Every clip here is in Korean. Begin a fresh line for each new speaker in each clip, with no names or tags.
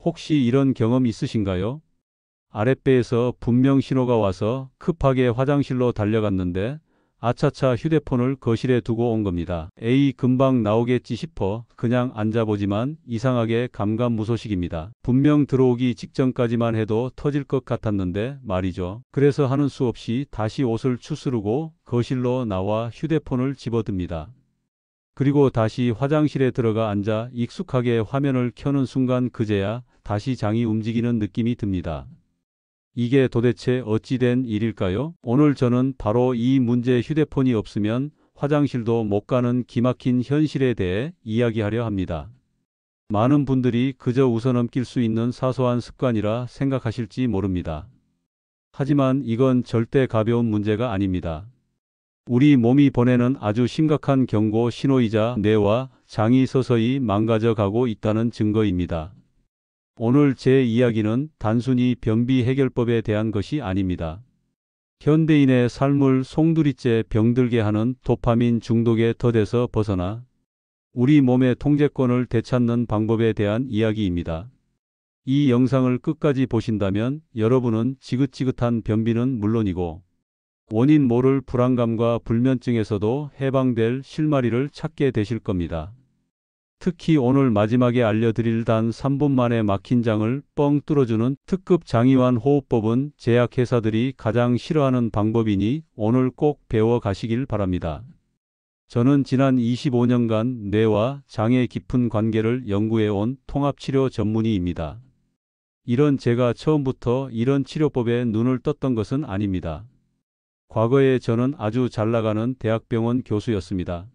혹시 이런 경험 있으신가요? 아랫배에서 분명 신호가 와서 급하게 화장실로 달려갔는데 아차차 휴대폰을 거실에 두고 온 겁니다. 에이, 금방 나오겠지 싶어 그냥 앉아보지만 이상하게 감감무소식입니다. 분명 들어오기 직전까지만 해도 터질 것 같았는데 말이죠. 그래서 하는 수 없이 다시 옷을 추스르고 거실로 나와 휴대폰을 집어듭니다. 그리고 다시 화장실에 들어가 앉아 익숙하게 화면을 켜는 순간 그제야 다시 장이 움직이는 느낌이 듭니다. 이게 도대체 어찌된 일일까요? 오늘 저는 바로 이 문제, 휴대폰이 없으면 화장실도 못 가는 기막힌 현실에 대해 이야기하려 합니다. 많은 분들이 그저 웃어넘길 수 있는 사소한 습관이라 생각하실지 모릅니다. 하지만 이건 절대 가벼운 문제가 아닙니다. 우리 몸이 보내는 아주 심각한 경고 신호이자 뇌와 장이 서서히 망가져 가고 있다는 증거입니다. 오늘 제 이야기는 단순히 변비 해결법에 대한 것이 아닙니다. 현대인의 삶을 송두리째 병들게 하는 도파민 중독의 덫에서 벗어나 우리 몸의 통제권을 되찾는 방법에 대한 이야기입니다. 이 영상을 끝까지 보신다면 여러분은 지긋지긋한 변비는 물론이고 원인 모를 불안감과 불면증에서도 해방될 실마리를 찾게 되실 겁니다. 특히 오늘 마지막에 알려드릴 단 3분 만에 막힌 장을 뻥 뚫어주는 특급 장이완 호흡법은 제약회사들이 가장 싫어하는 방법이니 오늘 꼭 배워 가시길 바랍니다. 저는 지난 25년간 뇌와 장의 깊은 관계를 연구해온 통합치료 전문의입니다. 이런 제가 처음부터 이런 치료법에 눈을 떴던 것은 아닙니다. 과거에 저는 아주 잘나가는 대학병원 교수였습니다.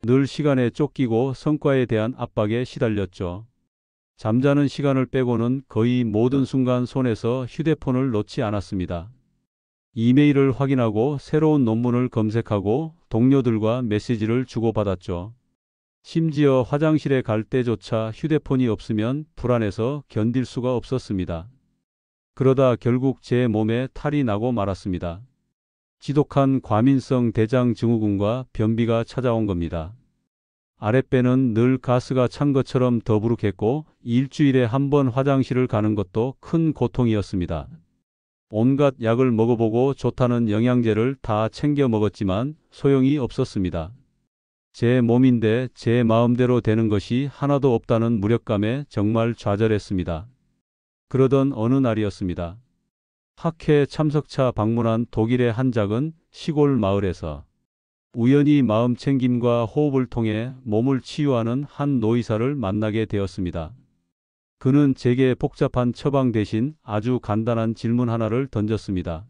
늘 시간에 쫓기고 성과에 대한 압박에 시달렸죠. 잠자는 시간을 빼고는 거의 모든 순간 손에서 휴대폰을 놓지 않았습니다. 이메일을 확인하고 새로운 논문을 검색하고 동료들과 메시지를 주고받았죠. 심지어 화장실에 갈 때조차 휴대폰이 없으면 불안해서 견딜 수가 없었습니다. 그러다 결국 제 몸에 탈이 나고 말았습니다. 지독한 과민성 대장 증후군과 변비가 찾아온 겁니다. 아랫배는 늘 가스가 찬 것처럼 더부룩했고 일주일에 한 번 화장실을 가는 것도 큰 고통이었습니다. 온갖 약을 먹어보고 좋다는 영양제를 다 챙겨 먹었지만 소용이 없었습니다. 제 몸인데 제 마음대로 되는 것이 하나도 없다는 무력감에 정말 좌절했습니다. 그러던 어느 날이었습니다. 학회 참석차 방문한 독일의 한 작은 시골 마을에서 우연히 마음챙김과 호흡을 통해 몸을 치유하는 한 노의사를 만나게 되었습니다. 그는 제게 복잡한 처방 대신 아주 간단한 질문 하나를 던졌습니다.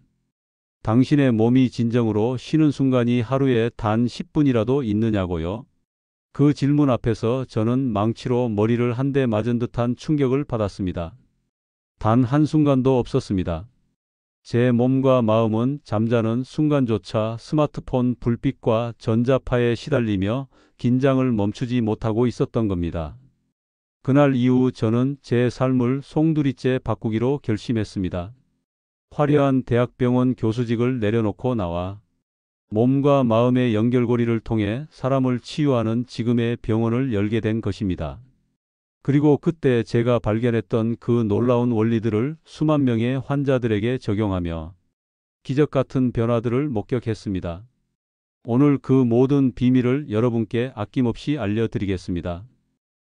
당신의 몸이 진정으로 쉬는 순간이 하루에 단 10분이라도 있느냐고요? 그 질문 앞에서 저는 망치로 머리를 한 대 맞은 듯한 충격을 받았습니다. 단 한순간도 없었습니다. 제 몸과 마음은 잠자는 순간조차 스마트폰 불빛과 전자파에 시달리며 긴장을 멈추지 못하고 있었던 겁니다. 그날 이후 저는 제 삶을 송두리째 바꾸기로 결심했습니다. 화려한 대학병원 교수직을 내려놓고 나와 몸과 마음의 연결고리를 통해 사람을 치유하는 지금의 병원을 열게 된 것입니다. 그리고 그때 제가 발견했던 그 놀라운 원리들을 수만 명의 환자들에게 적용하며 기적 같은 변화들을 목격했습니다. 오늘 그 모든 비밀을 여러분께 아낌없이 알려드리겠습니다.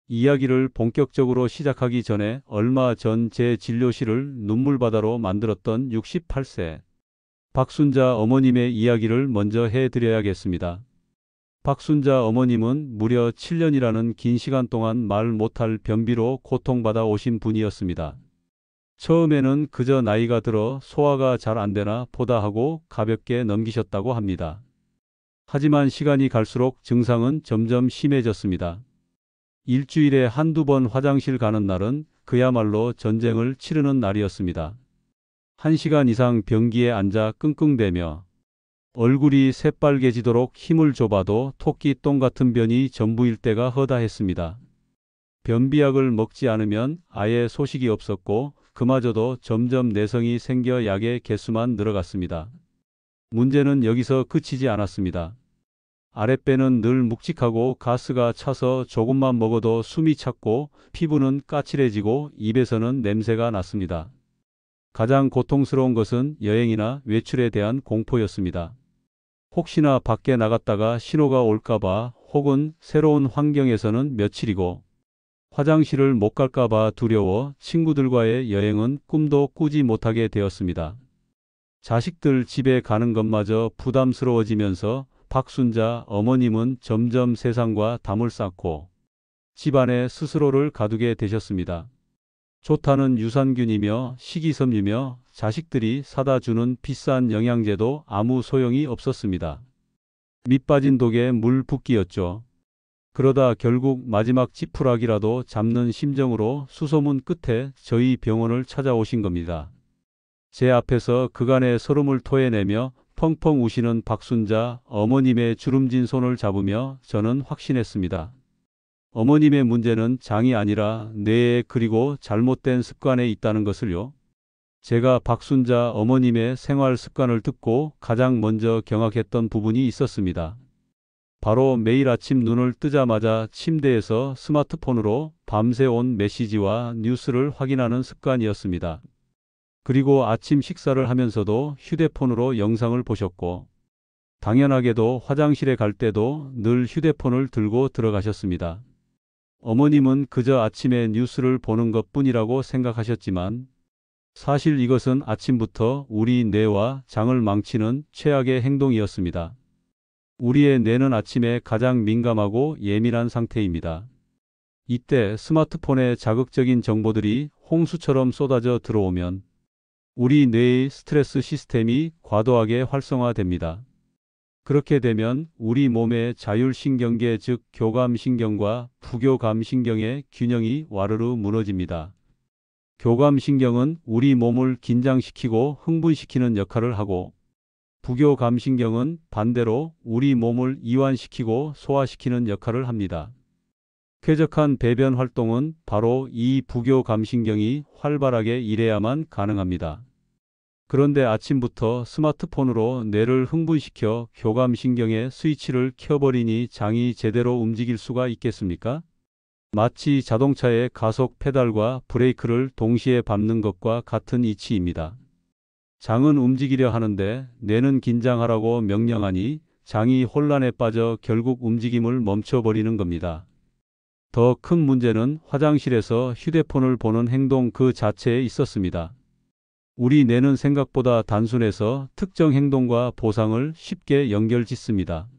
이야기를 본격적으로 시작하기 전에 얼마 전 제 진료실을 눈물바다로 만들었던 68세 박순자 어머님의 이야기를 먼저 해드려야겠습니다. 박순자 어머님은 무려 7년이라는 긴 시간 동안 말 못할 변비로 고통받아 오신 분이었습니다. 처음에는 그저 나이가 들어 소화가 잘 안 되나 보다 하고 가볍게 넘기셨다고 합니다. 하지만 시간이 갈수록 증상은 점점 심해졌습니다. 일주일에 한두 번 화장실 가는 날은 그야말로 전쟁을 치르는 날이었습니다. 1시간 이상 변기에 앉아 끙끙대며 얼굴이 새빨개지도록 힘을 줘봐도 토끼똥 같은 변이 전부일 때가 허다했습니다. 변비약을 먹지 않으면 아예 소식이 없었고 그마저도 점점 내성이 생겨 약의 개수만 늘어갔습니다. 문제는 여기서 그치지 않았습니다. 아랫배는 늘 묵직하고 가스가 차서 조금만 먹어도 숨이 찼고 피부는 까칠해지고 입에서는 냄새가 났습니다. 가장 고통스러운 것은 여행이나 외출에 대한 공포였습니다. 혹시나 밖에 나갔다가 신호가 올까봐 혹은 새로운 환경에서는 며칠이고 화장실을 못 갈까봐 두려워 친구들과의 여행은 꿈도 꾸지 못하게 되었습니다. 자식들 집에 가는 것마저 부담스러워지면서 박순자 어머님은 점점 세상과 담을 쌓고 집안에 스스로를 가두게 되셨습니다. 좋다는 유산균이며 식이섬유며 자식들이 사다 주는 비싼 영양제도 아무 소용이 없었습니다. 밑 빠진 독에 물 붓기였죠. 그러다 결국 마지막 지푸라기라도 잡는 심정으로 수소문 끝에 저희 병원을 찾아오신 겁니다. 제 앞에서 그간의 서름을 토해내며 펑펑 우시는 박순자 어머님의 주름진 손을 잡으며 저는 확신했습니다. 어머님의 문제는 장이 아니라 뇌에 그리고 잘못된 습관에 있다는 것을요. 제가 박순자 어머님의 생활 습관을 듣고 가장 먼저 경악했던 부분이 있었습니다. 바로 매일 아침 눈을 뜨자마자 침대에서 스마트폰으로 밤새 온 메시지와 뉴스를 확인하는 습관이었습니다. 그리고 아침 식사를 하면서도 휴대폰으로 영상을 보셨고 당연하게도 화장실에 갈 때도 늘 휴대폰을 들고 들어가셨습니다. 어머님은 그저 아침에 뉴스를 보는 것뿐이라고 생각하셨지만 사실 이것은 아침부터 우리 뇌와 장을 망치는 최악의 행동이었습니다. 우리의 뇌는 아침에 가장 민감하고 예민한 상태입니다. 이때 스마트폰의 자극적인 정보들이 홍수처럼 쏟아져 들어오면 우리 뇌의 스트레스 시스템이 과도하게 활성화됩니다. 그렇게 되면 우리 몸의 자율신경계 즉 교감신경과 부교감신경의 균형이 와르르 무너집니다. 교감신경은 우리 몸을 긴장시키고 흥분시키는 역할을 하고 부교감신경은 반대로 우리 몸을 이완시키고 소화시키는 역할을 합니다. 쾌적한 배변 활동은 바로 이 부교감신경이 활발하게 일해야만 가능합니다. 그런데 아침부터 스마트폰으로 뇌를 흥분시켜 교감신경의 스위치를 켜버리니 장이 제대로 움직일 수가 있겠습니까? 마치 자동차의 가속 페달과 브레이크를 동시에 밟는 것과 같은 이치입니다. 장은 움직이려 하는데 뇌는 긴장하라고 명령하니 장이 혼란에 빠져 결국 움직임을 멈춰버리는 겁니다. 더 큰 문제는 화장실에서 휴대폰을 보는 행동 그 자체에 있었습니다. 우리 뇌는 생각보다 단순해서 특정 행동과 보상을 쉽게 연결짓습니다.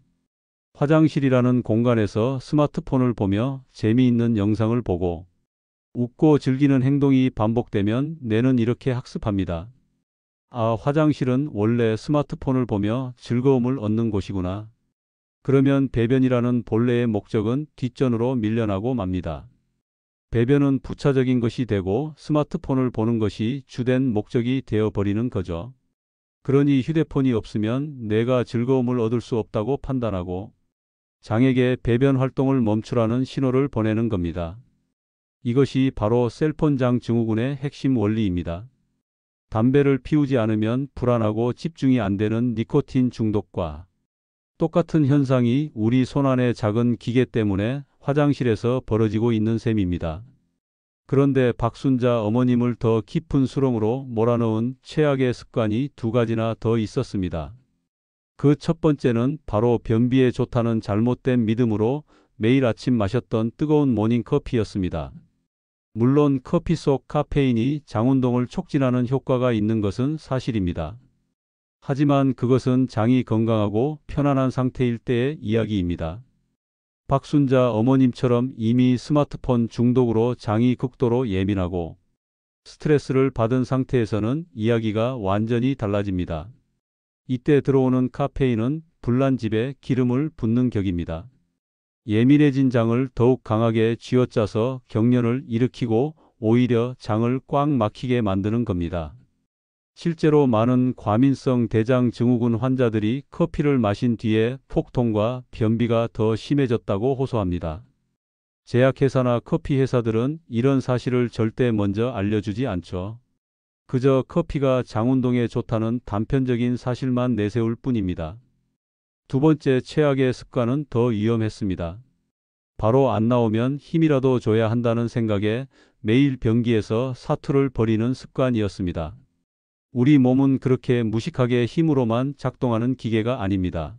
화장실이라는 공간에서 스마트폰을 보며 재미있는 영상을 보고 웃고 즐기는 행동이 반복되면 뇌는 이렇게 학습합니다. 아, 화장실은 원래 스마트폰을 보며 즐거움을 얻는 곳이구나. 그러면 배변이라는 본래의 목적은 뒷전으로 밀려나고 맙니다. 배변은 부차적인 것이 되고 스마트폰을 보는 것이 주된 목적이 되어버리는 거죠. 그러니 휴대폰이 없으면 뇌가 즐거움을 얻을 수 없다고 판단하고 장에게 배변 활동을 멈추라는 신호를 보내는 겁니다. 이것이 바로 셀폰장 증후군의 핵심 원리입니다. 담배를 피우지 않으면 불안하고 집중이 안 되는 니코틴 중독과 똑같은 현상이 우리 손안의 작은 기계 때문에 화장실에서 벌어지고 있는 셈입니다. 그런데 박순자 어머님을 더 깊은 수렁으로 몰아넣은 최악의 습관이 두 가지나 더 있었습니다. 그 첫 번째는 바로 변비에 좋다는 잘못된 믿음으로 매일 아침 마셨던 뜨거운 모닝커피였습니다. 물론 커피 속 카페인이 장운동을 촉진하는 효과가 있는 것은 사실입니다. 하지만 그것은 장이 건강하고 편안한 상태일 때의 이야기입니다. 박순자 어머님처럼 이미 스마트폰 중독으로 장이 극도로 예민하고 스트레스를 받은 상태에서는 이야기가 완전히 달라집니다. 이때 들어오는 카페인은 불난집에 기름을 붓는 격입니다. 예민해진 장을 더욱 강하게 쥐어짜서 경련을 일으키고 오히려 장을 꽉 막히게 만드는 겁니다. 실제로 많은 과민성 대장 증후군 환자들이 커피를 마신 뒤에 폭통과 변비가 더 심해졌다고 호소합니다. 제약회사나 커피 회사들은 이런 사실을 절대 먼저 알려주지 않죠. 그저 커피가 장운동에 좋다는 단편적인 사실만 내세울 뿐입니다. 두 번째 최악의 습관은 더 위험했습니다. 바로 안 나오면 힘이라도 줘야 한다는 생각에 매일 변기에서 사투를 벌이는 습관이었습니다. 우리 몸은 그렇게 무식하게 힘으로만 작동하는 기계가 아닙니다.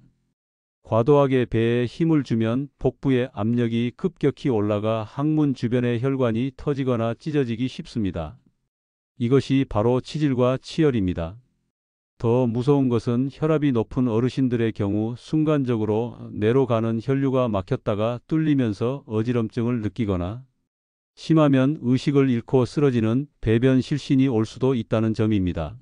과도하게 배에 힘을 주면 복부의 압력이 급격히 올라가 항문 주변의 혈관이 터지거나 찢어지기 쉽습니다. 이것이 바로 치질과 치열입니다. 더 무서운 것은 혈압이 높은 어르신들의 경우 순간적으로 뇌로 가는 혈류가 막혔다가 뚫리면서 어지럼증을 느끼거나 심하면 의식을 잃고 쓰러지는 배변 실신이 올 수도 있다는 점입니다.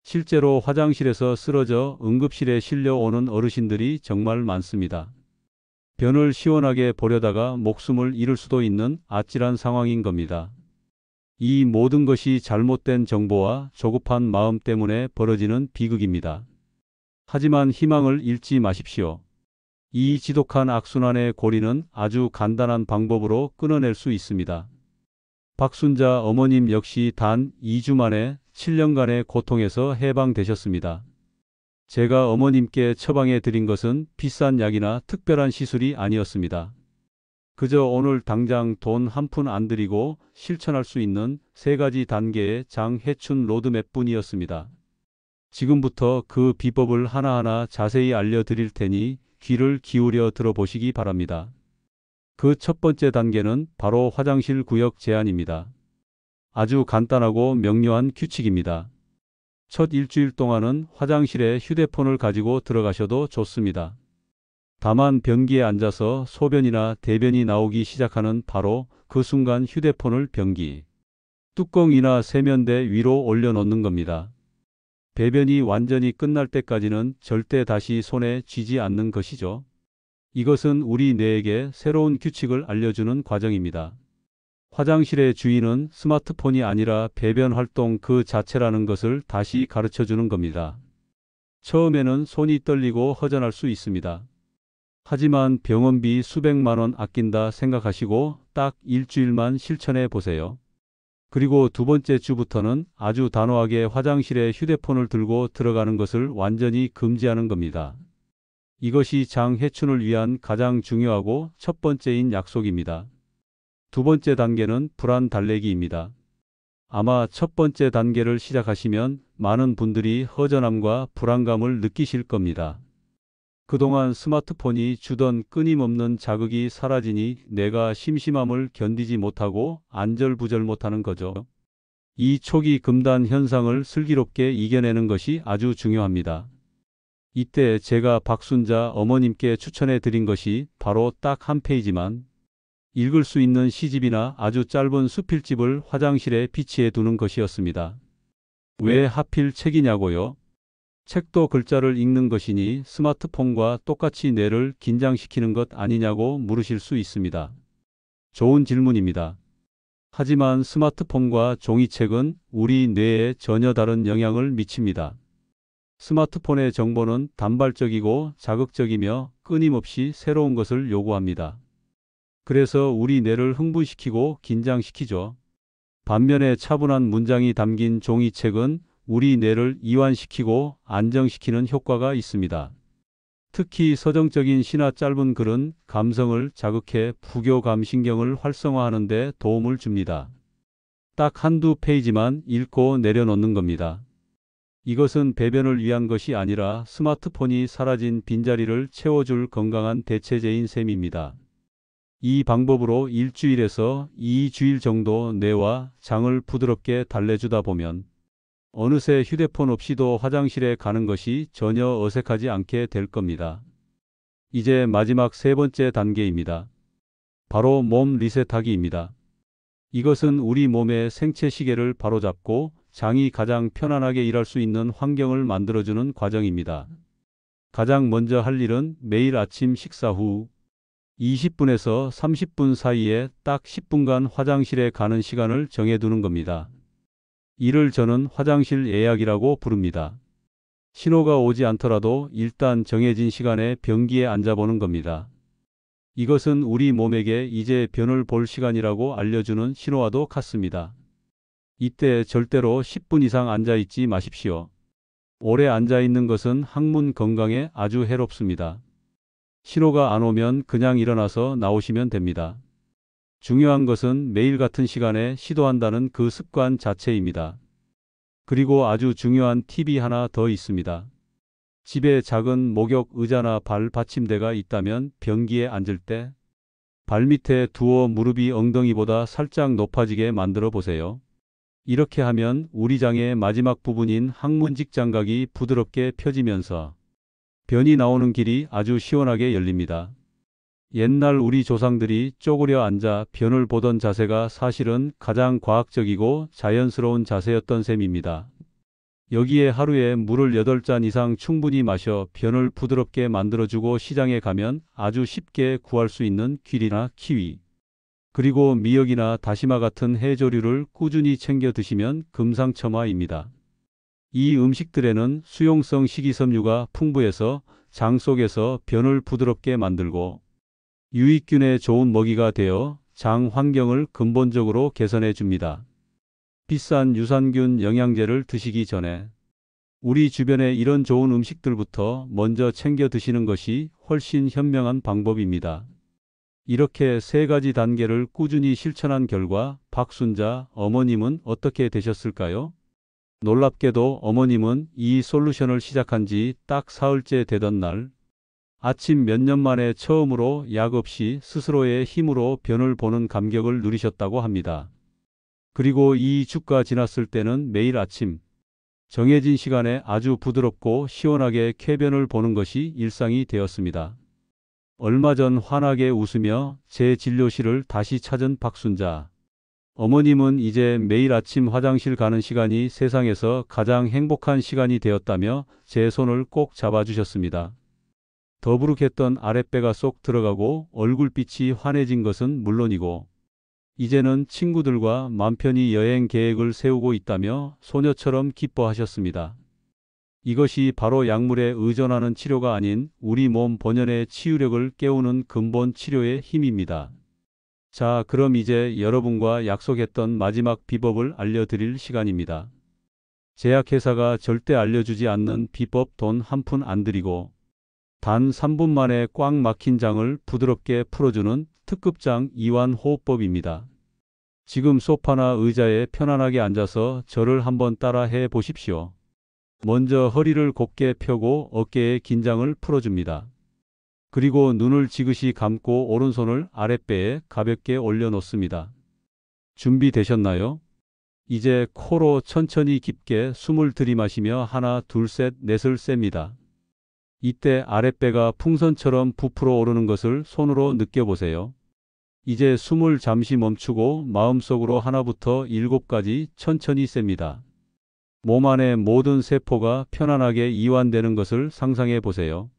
실제로 화장실에서 쓰러져 응급실에 실려오는 어르신들이 정말 많습니다. 변을 시원하게 보려다가 목숨을 잃을 수도 있는 아찔한 상황인 겁니다. 이 모든 것이 잘못된 정보와 조급한 마음 때문에 벌어지는 비극입니다. 하지만 희망을 잃지 마십시오. 이 지독한 악순환의 고리는 아주 간단한 방법으로 끊어낼 수 있습니다. 박순자 어머님 역시 단 2주 만에 7년간의 고통에서 해방되셨습니다. 제가 어머님께 처방해 드린 것은 비싼 약이나 특별한 시술이 아니었습니다. 그저 오늘 당장 돈 한 푼 안 들이고 실천할 수 있는 3가지 단계의 장해춘 로드맵뿐이었습니다. 지금부터 그 비법을 하나하나 자세히 알려드릴 테니 귀를 기울여 들어보시기 바랍니다. 그 첫 번째 단계는 바로 화장실 구역 제한입니다. 아주 간단하고 명료한 규칙입니다. 첫 일주일 동안은 화장실에 휴대폰을 가지고 들어가셔도 좋습니다. 다만 변기에 앉아서 소변이나 대변이 나오기 시작하는 바로 그 순간 휴대폰을 변기 뚜껑이나 세면대 위로 올려놓는 겁니다. 배변이 완전히 끝날 때까지는 절대 다시 손에 쥐지 않는 것이죠. 이것은 우리 뇌에게 새로운 규칙을 알려주는 과정입니다. 화장실의 주인은 스마트폰이 아니라 배변 활동 그 자체라는 것을 다시 가르쳐주는 겁니다. 처음에는 손이 떨리고 허전할 수 있습니다. 하지만 병원비 수백만 원 아낀다 생각하시고 딱 일주일만 실천해 보세요. 그리고 두 번째 주부터는 아주 단호하게 화장실에 휴대폰을 들고 들어가는 것을 완전히 금지하는 겁니다. 이것이 장해춘을 위한 가장 중요하고 첫 번째인 약속입니다. 두 번째 단계는 불안 달래기입니다. 아마 첫 번째 단계를 시작하시면 많은 분들이 허전함과 불안감을 느끼실 겁니다. 그동안 스마트폰이 주던 끊임없는 자극이 사라지니 뇌가 심심함을 견디지 못하고 안절부절 못하는 거죠. 이 초기 금단 현상을 슬기롭게 이겨내는 것이 아주 중요합니다. 이때 제가 박순자 어머님께 추천해 드린 것이 바로 딱 한 페이지만 읽을 수 있는 시집이나 아주 짧은 수필집을 화장실에 비치해 두는 것이었습니다. 왜 하필 책이냐고요? 책도 글자를 읽는 것이니 스마트폰과 똑같이 뇌를 긴장시키는 것 아니냐고 물으실 수 있습니다. 좋은 질문입니다. 하지만 스마트폰과 종이책은 우리 뇌에 전혀 다른 영향을 미칩니다. 스마트폰의 정보는 단발적이고 자극적이며 끊임없이 새로운 것을 요구합니다. 그래서 우리 뇌를 흥분시키고 긴장시키죠. 반면에 차분한 문장이 담긴 종이책은 우리 뇌를 이완시키고 안정시키는 효과가 있습니다. 특히 서정적인 시나 짧은 글은 감성을 자극해 부교감신경을 활성화하는 데 도움을 줍니다. 딱 한두 페이지만 읽고 내려놓는 겁니다. 이것은 배변을 위한 것이 아니라 스마트폰이 사라진 빈자리를 채워줄 건강한 대체제인 셈입니다. 이 방법으로 일주일에서 2주일 정도 뇌와 장을 부드럽게 달래주다 보면 어느새 휴대폰 없이도 화장실에 가는 것이 전혀 어색하지 않게 될 겁니다. 이제 마지막 세 번째 단계입니다. 바로 몸 리셋하기입니다. 이것은 우리 몸의 생체 시계를 바로잡고 장이 가장 편안하게 일할 수 있는 환경을 만들어주는 과정입니다. 가장 먼저 할 일은 매일 아침 식사 후 20분에서 30분 사이에 딱 10분간 화장실에 가는 시간을 정해두는 겁니다. 이를 저는 화장실 예약이라고 부릅니다. 신호가 오지 않더라도 일단 정해진 시간에 변기에 앉아보는 겁니다. 이것은 우리 몸에게 이제 변을 볼 시간이라고 알려주는 신호와도 같습니다. 이때 절대로 10분 이상 앉아있지 마십시오. 오래 앉아 있는 것은 항문 건강에 아주 해롭습니다. 신호가 안 오면 그냥 일어나서 나오시면 됩니다. 중요한 것은 매일 같은 시간에 시도한다는 그 습관 자체입니다. 그리고 아주 중요한 팁이 하나 더 있습니다. 집에 작은 목욕 의자나 발 받침대가 있다면 변기에 앉을 때 발밑에 두어 무릎이 엉덩이보다 살짝 높아지게 만들어 보세요. 이렇게 하면 우리 장의 마지막 부분인 항문직 장각이 부드럽게 펴지면서 변이 나오는 길이 아주 시원하게 열립니다. 옛날 우리 조상들이 쪼그려 앉아 변을 보던 자세가 사실은 가장 과학적이고 자연스러운 자세였던 셈입니다. 여기에 하루에 물을 8잔 이상 충분히 마셔 변을 부드럽게 만들어주고 시장에 가면 아주 쉽게 구할 수 있는 귤이나 키위, 그리고 미역이나 다시마 같은 해조류를 꾸준히 챙겨 드시면 금상첨화입니다. 이 음식들에는 수용성 식이섬유가 풍부해서 장 속에서 변을 부드럽게 만들고 유익균에 좋은 먹이가 되어 장 환경을 근본적으로 개선해 줍니다. 비싼 유산균 영양제를 드시기 전에 우리 주변에 이런 좋은 음식들부터 먼저 챙겨 드시는 것이 훨씬 현명한 방법입니다. 이렇게 3가지 단계를 꾸준히 실천한 결과 박순자 어머님은 어떻게 되셨을까요? 놀랍게도 어머님은 이 솔루션을 시작한 지 딱 사흘째 되던 날 아침 몇 년 만에 처음으로 약 없이 스스로의 힘으로 변을 보는 감격을 누리셨다고 합니다. 그리고 2주가 지났을 때는 매일 아침 정해진 시간에 아주 부드럽고 시원하게 쾌변을 보는 것이 일상이 되었습니다. 얼마 전 환하게 웃으며 제 진료실을 다시 찾은 박순자 어머님은 이제 매일 아침 화장실 가는 시간이 세상에서 가장 행복한 시간이 되었다며 제 손을 꼭 잡아주셨습니다. 더부룩했던 아랫배가 쏙 들어가고 얼굴빛이 환해진 것은 물론이고 이제는 친구들과 맘 편히 여행 계획을 세우고 있다며 소녀처럼 기뻐하셨습니다. 이것이 바로 약물에 의존하는 치료가 아닌 우리 몸 본연의 치유력을 깨우는 근본 치료의 힘입니다. 자, 그럼 이제 여러분과 약속했던 마지막 비법을 알려드릴 시간입니다. 제약회사가 절대 알려주지 않는 비법 돈 한 푼 안 들이고 단 3분 만에 꽉 막힌 장을 부드럽게 풀어주는 특급장 이완 호흡법입니다. 지금 소파나 의자에 편안하게 앉아서 저를 한번 따라 해 보십시오. 먼저 허리를 곧게 펴고 어깨의 긴장을 풀어줍니다. 그리고 눈을 지그시 감고 오른손을 아랫배에 가볍게 올려놓습니다. 준비되셨나요? 이제 코로 천천히 깊게 숨을 들이마시며 하나, 둘, 셋, 넷을 셉니다. 이때 아랫배가 풍선처럼 부풀어 오르는 것을 손으로 느껴보세요. 이제 숨을 잠시 멈추고 마음속으로 하나부터 7까지 천천히 셉니다. 몸 안의 모든 세포가 편안하게 이완되는 것을 상상해 보세요.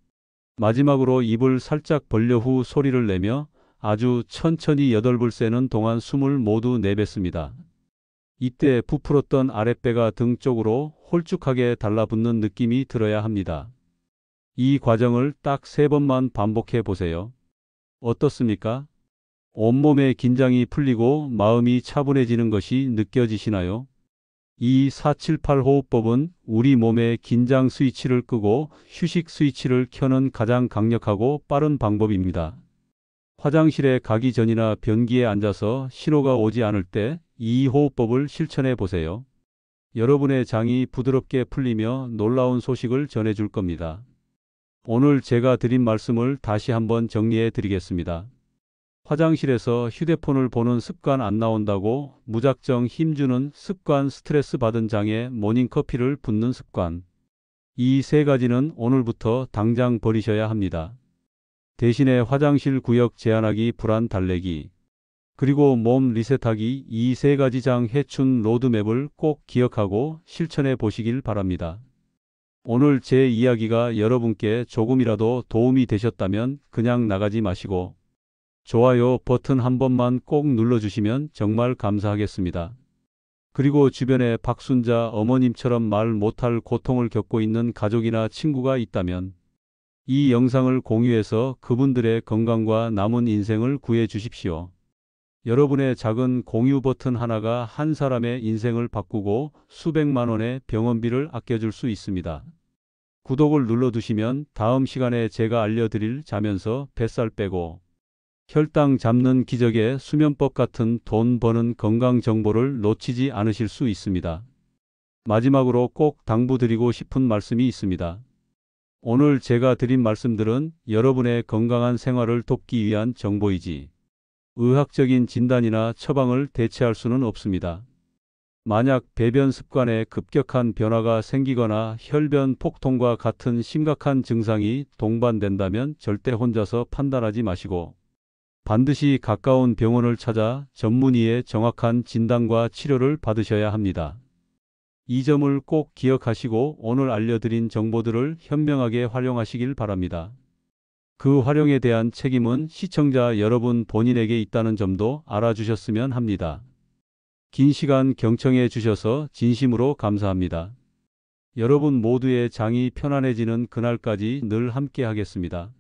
마지막으로 입을 살짝 벌려 후 소리를 내며 아주 천천히 8을 세는 동안 숨을 모두 내뱉습니다. 이때 부풀었던 아랫배가 등 쪽으로 홀쭉하게 달라붙는 느낌이 들어야 합니다. 이 과정을 딱 3번만 반복해 보세요. 어떻습니까? 온몸의 긴장이 풀리고 마음이 차분해지는 것이 느껴지시나요? 이 478 호흡법은 우리 몸의 긴장 스위치를 끄고 휴식 스위치를 켜는 가장 강력하고 빠른 방법입니다. 화장실에 가기 전이나 변기에 앉아서 신호가 오지 않을 때 이 호흡법을 실천해 보세요. 여러분의 장이 부드럽게 풀리며 놀라운 소식을 전해줄 겁니다. 오늘 제가 드린 말씀을 다시 한번 정리해 드리겠습니다. 화장실에서 휴대폰을 보는 습관 안 나온다고 무작정 힘주는 습관, 스트레스 받은 장에 모닝커피를 붓는 습관. 이 3가지는 오늘부터 당장 버리셔야 합니다. 대신에 화장실 구역 제한하기, 불안 달래기, 그리고 몸 리셋하기, 이 3가지 장 해춘 로드맵을 꼭 기억하고 실천해 보시길 바랍니다. 오늘 제 이야기가 여러분께 조금이라도 도움이 되셨다면 그냥 나가지 마시고 좋아요 버튼 한 번만 꼭 눌러주시면 정말 감사하겠습니다. 그리고 주변에 박순자 어머님처럼 말 못할 고통을 겪고 있는 가족이나 친구가 있다면 이 영상을 공유해서 그분들의 건강과 남은 인생을 구해 주십시오. 여러분의 작은 공유 버튼 하나가 한 사람의 인생을 바꾸고 수백만 원의 병원비를 아껴줄 수 있습니다. 구독을 눌러두시면 다음 시간에 제가 알려드릴 자면서 뱃살 빼고 혈당 잡는 기적의 수면법 같은 돈 버는 건강 정보를 놓치지 않으실 수 있습니다. 마지막으로 꼭 당부드리고 싶은 말씀이 있습니다. 오늘 제가 드린 말씀들은 여러분의 건강한 생활을 돕기 위한 정보이지 의학적인 진단이나 처방을 대체할 수는 없습니다. 만약 배변 습관에 급격한 변화가 생기거나 혈변 폭통과 같은 심각한 증상이 동반된다면 절대 혼자서 판단하지 마시고 반드시 가까운 병원을 찾아 전문의의 정확한 진단과 치료를 받으셔야 합니다. 이 점을 꼭 기억하시고 오늘 알려드린 정보들을 현명하게 활용하시길 바랍니다. 그 활용에 대한 책임은 시청자 여러분 본인에게 있다는 점도 알아주셨으면 합니다. 긴 시간 경청해 주셔서 진심으로 감사합니다. 여러분 모두의 장이 편안해지는 그날까지 늘 함께 하겠습니다.